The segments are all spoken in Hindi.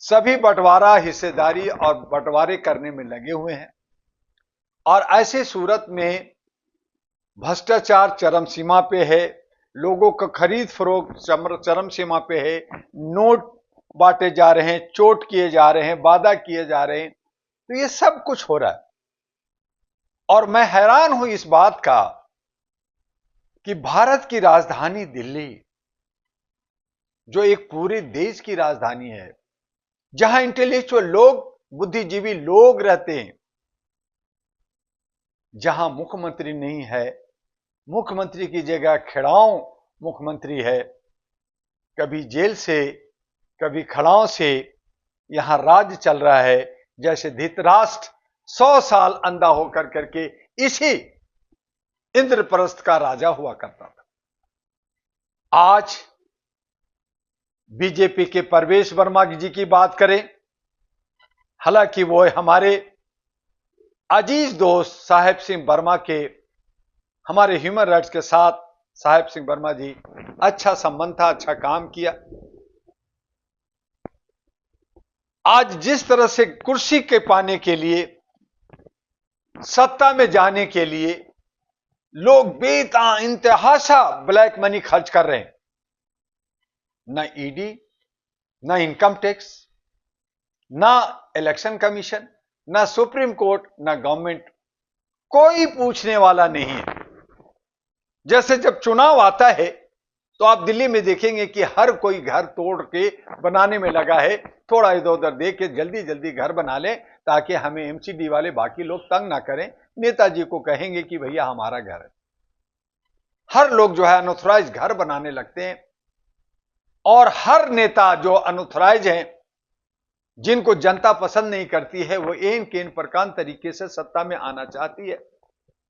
सभी बंटवारा, हिस्सेदारी और बंटवारे करने में लगे हुए हैं। और ऐसी सूरत में भ्रष्टाचार चरम सीमा पे है, लोगों का खरीद फरोख्त चरम सीमा पे है, नोट बांटे जा रहे हैं, चोट किए जा रहे हैं, वादा किए जा रहे हैं, तो ये सब कुछ हो रहा है। और मैं हैरान हूं इस बात का कि भारत की राजधानी दिल्ली, जो एक पूरे देश की राजधानी है, जहां इंटेलेक्चुअल लोग, बुद्धिजीवी लोग रहते हैं, जहां मुख्यमंत्री नहीं है, मुख्यमंत्री की जगह खिड़ाओं मुख्यमंत्री है, कभी जेल से कभी खड़ाओं से यहां राज्य चल रहा है, जैसे धृतराष्ट्र 100 साल अंधा होकर करके इसी इंद्रप्रस्थ का राजा हुआ करता था। आज बीजेपी के परवेश वर्मा जी की बात करें, हालांकि वो हमारे अजीज दोस्त साहेब सिंह वर्मा के, हमारे ह्यूमन राइट्स के साथ साहेब सिंह वर्मा जी अच्छा संबंध था, अच्छा काम किया। आज जिस तरह से कुर्सी के पाने के लिए, सत्ता में जाने के लिए लोग इंतहाशा ब्लैक मनी खर्च कर रहे हैं, न ईडी, न इनकम टैक्स, न इलेक्शन कमीशन, न सुप्रीम कोर्ट, न गवर्नमेंट, कोई पूछने वाला नहीं है। जैसे जब चुनाव आता है तो आप दिल्ली में देखेंगे कि हर कोई घर तोड़ के बनाने में लगा है, थोड़ा इधर उधर देख के जल्दी जल्दी घर बना ले ताकि हमें एमसीडी वाले बाकी लोग तंग ना करें, नेताजी को कहेंगे कि भैया हमारा घर है। हर लोग जो है अनऑथराइज घर बनाने लगते हैं, और हर नेता जो अनऑथराइज हैं, जिनको जनता पसंद नहीं करती है, वो एन केन प्रकांड तरीके से सत्ता में आना चाहती है।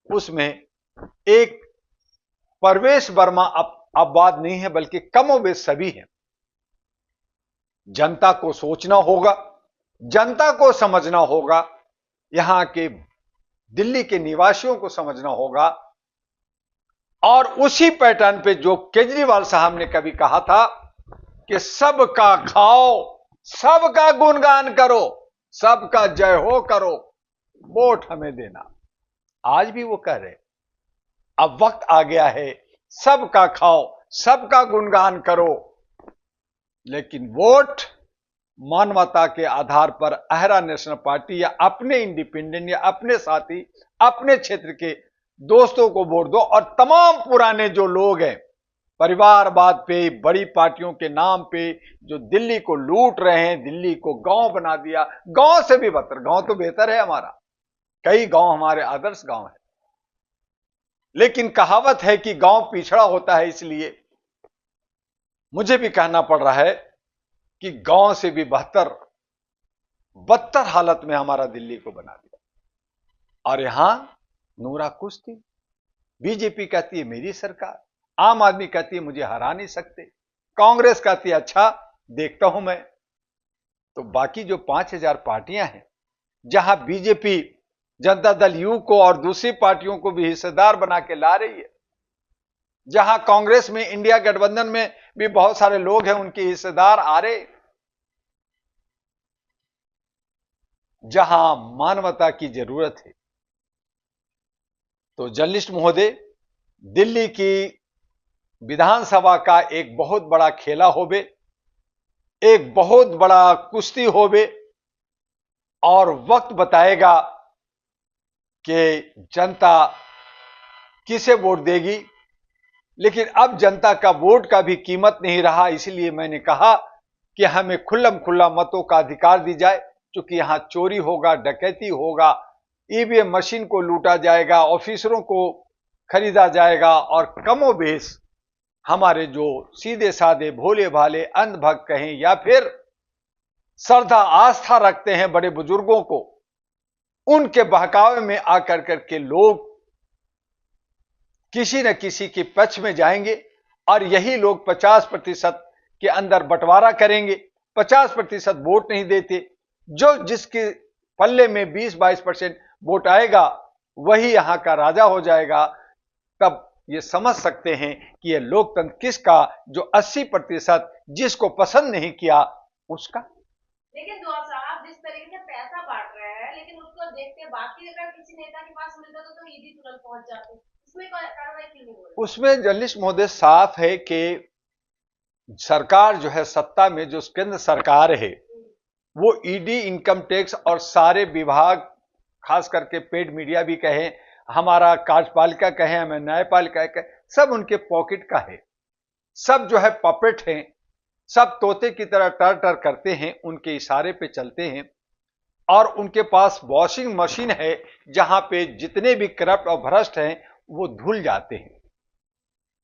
उसमें एक परवेश वर्मा अपवाद नहीं है, बल्कि कमोबेश सभी हैं। जनता को सोचना होगा, जनता को समझना होगा, यहां के दिल्ली के निवासियों को समझना होगा। और उसी पैटर्न पे जो केजरीवाल साहब ने कभी कहा था कि सबका खाओ, सबका गुणगान करो, सबका जय हो करो, वोट हमें देना, आज भी वो कह रहे। अब वक्त आ गया है, सबका खाओ, सबका गुणगान करो, लेकिन वोट मानवता के आधार पर अहरा नेशनल पार्टी या अपने इंडिपेंडेंट या अपने साथी, अपने क्षेत्र के दोस्तों को वोट दो। और तमाम पुराने जो लोग हैं, परिवारवाद पे, बड़ी पार्टियों के नाम पे जो दिल्ली को लूट रहे हैं, दिल्ली को गांव बना दिया, गांव से भी बदतर, गांव तो बेहतर है हमारा, कई गांव हमारे आदर्श गांव है, लेकिन कहावत है कि गांव पिछड़ा होता है, इसलिए मुझे भी कहना पड़ रहा है कि गांव से भी बदतर हालत में हमारा दिल्ली को बना दिया। और यहां नूरा कुश्ती, बीजेपी कहती है मेरी सरकार, आम आदमी कहती है मुझे हरा नहीं सकते, कांग्रेस कहती है अच्छा देखता हूं मैं। तो बाकी जो 5000 पार्टियां हैं, जहां बीजेपी जनता दल यू को और दूसरी पार्टियों को भी हिस्सेदार बना के ला रही है, जहां कांग्रेस में, इंडिया गठबंधन में भी बहुत सारे लोग हैं उनके हिस्सेदार आ रहे, जहां मानवता की जरूरत है। तो जर्नलिस्ट महोदय, दिल्ली की विधानसभा का एक बहुत बड़ा खेला होवे, एक बहुत बड़ा कुश्ती होवे, और वक्त बताएगा कि जनता किसे वोट देगी। लेकिन अब जनता का वोट का भी कीमत नहीं रहा, इसलिए मैंने कहा कि हमें खुल्लम खुल्ला मतों का अधिकार दी जाए, क्योंकि यहां चोरी होगा, डकैती होगा, ईवीएम मशीन को लूटा जाएगा, ऑफिसरों को खरीदा जाएगा, और कमोबेश हमारे जो सीधे साधे भोले भाले अंधभक्त कहें या फिर श्रद्धा आस्था रखते हैं बड़े बुजुर्गों को, उनके बहकावे में आकर करके लोग किसी न किसी के पक्ष में जाएंगे, और यही लोग 50% के अंदर बंटवारा करेंगे, 50% वोट नहीं देते, जो जिसके पल्ले में 20-22% वोट आएगा वही यहां का राजा हो जाएगा। तब ये समझ सकते हैं कि ये लोकतंत्र किसका, जो 80% जिसको पसंद नहीं किया उसका। लेकिन जो साहब जिस तरीके से पैसा बांट रहे हैं, लेकिन उसको देखते बाकी अगर किसी नेता के पास मिलता तो ईडी तुरंत पहुंच जाते, इसमें कार्रवाई क्यों नहीं हो रही? उसमें जर्नलिस्ट महोदय साफ है कि सरकार जो है, सत्ता में जो केंद्र सरकार है, वो ईडी, इनकम टैक्स और सारे विभाग, खास करके पेड मीडिया भी कहें, हमारा कार्यपालिका कहें, हमें न्यायपालिका कहें, सब उनके पॉकेट का है। सब जो है पपेट हैं, सब तोते की तरह टर टर करते हैं, उनके इशारे पे चलते हैं। और उनके पास वॉशिंग मशीन है, जहां पे जितने भी करप्ट और भ्रष्ट हैं वो धुल जाते हैं।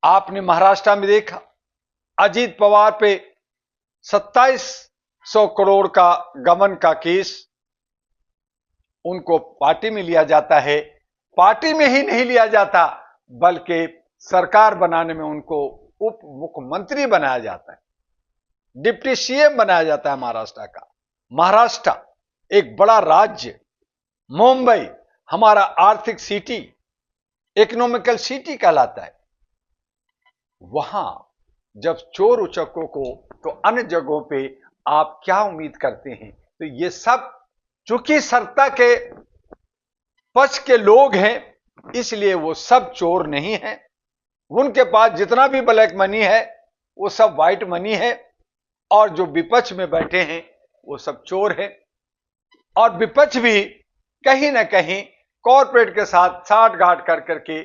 आपने महाराष्ट्र में देखा, अजीत पवार पे 2700 करोड़ का गबन का केस, उनको पार्टी में लिया जाता है। पार्टी में ही नहीं लिया जाता, बल्कि सरकार बनाने में उनको उप मुख्यमंत्री बनाया जाता है, डिप्टी सीएम बनाया जाता है महाराष्ट्र का। महाराष्ट्र एक बड़ा राज्य, मुंबई हमारा आर्थिक सिटी, इकोनॉमिकल सिटी कहलाता है। वहां जब चोर उचक्कों को, तो अन्य जगहों पे आप क्या उम्मीद करते हैं? तो ये सब चूंकि सत्ता के पक्ष के लोग हैं, इसलिए वो सब चोर नहीं है। उनके पास जितना भी ब्लैक मनी है वो सब व्हाइट मनी है, और जो विपक्ष में बैठे हैं वो सब चोर हैं। और विपक्ष भी कहीं ना कहीं कॉरपोरेट के साथ साठ गांठ कर करके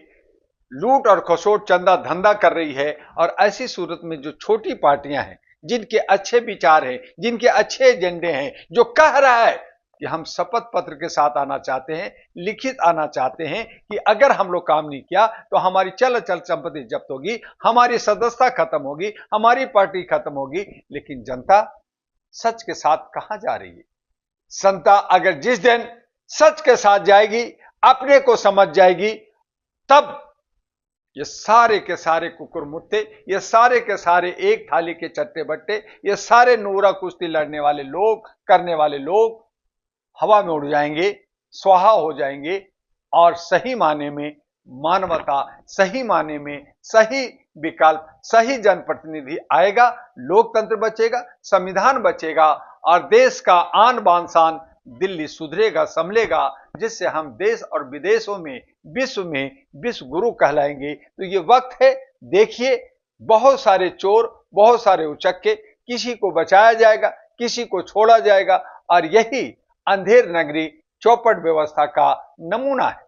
लूट और खसोट चंदा धंधा कर रही है। और ऐसी सूरत में जो छोटी पार्टियां हैं, जिनके अच्छे विचार हैं, जिनके अच्छे एजेंडे हैं, जो कह रहा है कि हम शपथ पत्र के साथ आना चाहते हैं, लिखित आना चाहते हैं कि अगर हम लोग काम नहीं किया तो हमारी चल अचल संपत्ति जब्त होगी, हमारी सदस्यता खत्म होगी, हमारी पार्टी खत्म होगी। लेकिन जनता सच के साथ कहां जा रही है? जनता अगर जिस दिन सच के साथ जाएगी, अपने को समझ जाएगी, तब ये सारे के सारे कुकुर मुत्ते, ये सारे के सारे एक थाली के चट्टे बट्टे, ये सारे नूरा कुश्ती लड़ने वाले लोग, करने वाले लोग हवा में उड़ जाएंगे, स्वाहा हो जाएंगे। और सही माने में मानवता, सही माने में सही विकल्प, सही जनप्रतिनिधि आएगा, लोकतंत्र बचेगा, संविधान बचेगा, और देश का आन बान शान दिल्ली सुधरेगा, संभलेगा, जिससे हम देश और विदेशों में, विश्व गुरु कहलाएंगे। तो ये वक्त है, देखिए, बहुत सारे चोर, बहुत सारे उचक्के, किसी को बचाया जाएगा, किसी को छोड़ा जाएगा। और यही अंधेर नगरी चौपट व्यवस्था का नमूना है।